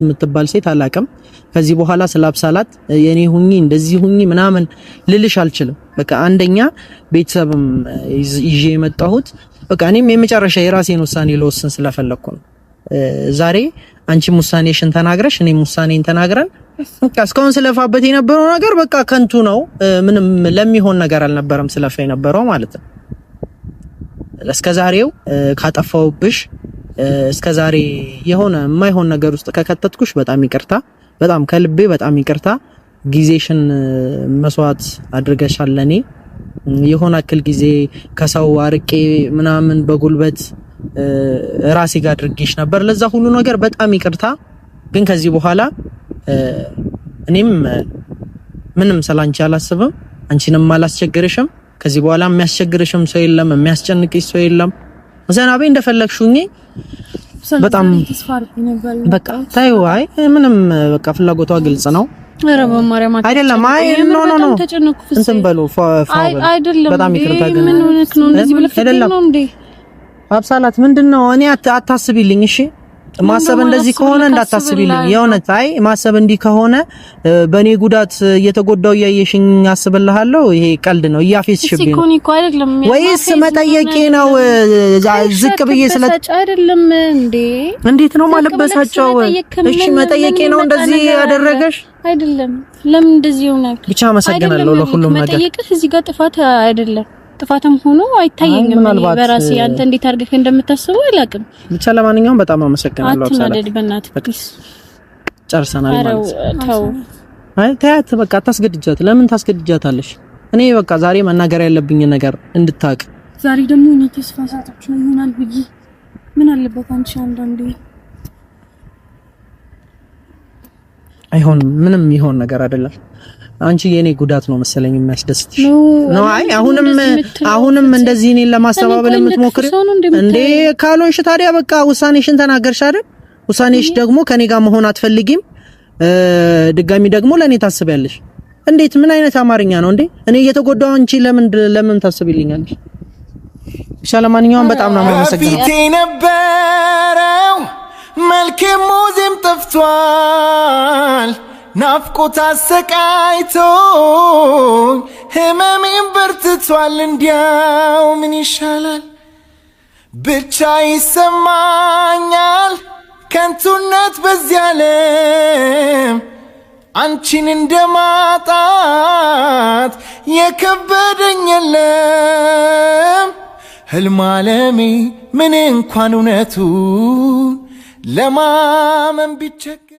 የምትባል ሴት አላቅም። ከዚህ በኋላ ስላብሳላት የኔ ሁኚ እንደዚህ ሁኚ ምናምን ልልሽ አልችልም። በቃ አንደኛ ቤተሰብም ይዤ የመጣሁት በቃ እኔም የመጨረሻ የራሴን ውሳኔ ለወሰን ስለፈለኩ ነው። ዛሬ አንቺም ውሳኔሽን ተናግረሽ እኔም ውሳኔን ተናግረን በቃ እስካሁን ስለፋበት የነበረው ነገር በቃ ከንቱ ነው። ምንም ለሚሆን ነገር አልነበረም ስለፋ የነበረው ማለት ነው። እስከዛሬው ካጠፋውብሽ እስከዛሬ የሆነ የማይሆን ነገር ውስጥ ከከተትኩሽ በጣም ይቅርታ፣ በጣም ከልቤ በጣም ይቅርታ። ጊዜሽን መስዋዕት አድርገሻል ለኔ የሆነ አክል ጊዜ ከሰው አርቄ ምናምን በጉልበት ራሴ ጋር አድርጌሽ ነበር። ለዛ ሁሉ ነገር በጣም ይቅርታ። ግን ከዚህ በኋላ እኔም ምንም ስላንቺ አላስብም፣ አንቺንም አላስቸግርሽም። ከዚህ በኋላ የሚያስቸግርሽም ሰው የለም፣ የሚያስጨንቅሽ ሰው የለም። ዘናቤ እንደፈለግሽኝ በጣም በቃ ታዩ። አይ ምንም በቃ ፍላጎቷ ግልጽ ነው። ኧረ በማርያም አይደለም። አይ ኖ እንትን በሉ አይደለም። በጣም ይቅርታ። ግን ምን ሆነክ ነው እንደዚህ ብለህ ነው እንዴ? አብሳላት ምንድነው? እኔ አታስቢልኝ እሺ። ማሰብ እንደዚህ ከሆነ እንዳታስቢልኝ የእውነት። አይ ማሰብ እንዲህ ከሆነ በኔ ጉዳት እየተጎዳው ያየሽኝ አስብልሃለሁ። ይሄ ቀልድ ነው፣ እያፌዝሽብኝ ነው ወይስ መጠየቄ ነው? ዝቅ ብዬ ስለጫ አይደለም እንዴ? እንዴት ነው ማለበሳቸው? እሺ መጠየቄ ነው እንደዚህ ያደረገሽ አይደለም። ለምን እንደዚህ ሆነክ? ብቻ አመሰግናለሁ ለሁሉም ነገር። መጠየቅህ እዚህ ጋር ጥፋት አይደለም። ጥፋትም ሆኖ አይታየኝም። በራሴ አንተ እንዴት አድርገህ እንደምታስበው አላውቅም። ብቻ ለማንኛውም በጣም አመሰግናለሁ። አትናደድ በእናትህ። ጨርሰናል ማለት ነው። አይ ተያት በቃ አታስገድጃት። ለምን ታስገድጃታለሽ? እኔ በቃ ዛሬ መናገር ያለብኝ ነገር እንድታቅ። ዛሬ ደግሞ እኔ ተስፋ ሳጣች ነው ይሆናል ብዬ ምን አለበት አንቺ አንዳንዴ አይሆንም። ምንም ይሆን ነገር አይደለም። አንቺ የኔ ጉዳት ነው መሰለኝ የሚያስደስትሽ ነው። አይ አሁንም እንደዚህ እኔን ለማስተባበል የምትሞክሪው እንዴ? ካልሆንሽ ታዲያ በቃ ውሳኔሽን ተናገርሽ አይደል? ውሳኔሽ ደግሞ ከኔ ጋር መሆን አትፈልጊም። ድጋሚ ደግሞ ለኔ ታስቢያለሽ። እንዴት? ምን አይነት አማርኛ ነው እንዴ? እኔ እየተጎዳው አንቺ ለምን ታስቢልኛለሽ? ብቻ ለማንኛውም በጣም ነው የማመሰግነው። መልኬ ሙዚም ጠፍቷል፣ ናፍቆት አሰቃይቶኝ ህመሜን በርትቷል። እንዲያው ምን ይሻላል ብቻ ይሰማኛል ከንቱነት በዚህ ዓለም አንቺን እንደማጣት የከበደኝ የለም። ህልም ዓለሜ ምን እንኳን እውነቱን ለማመን ቢቸገር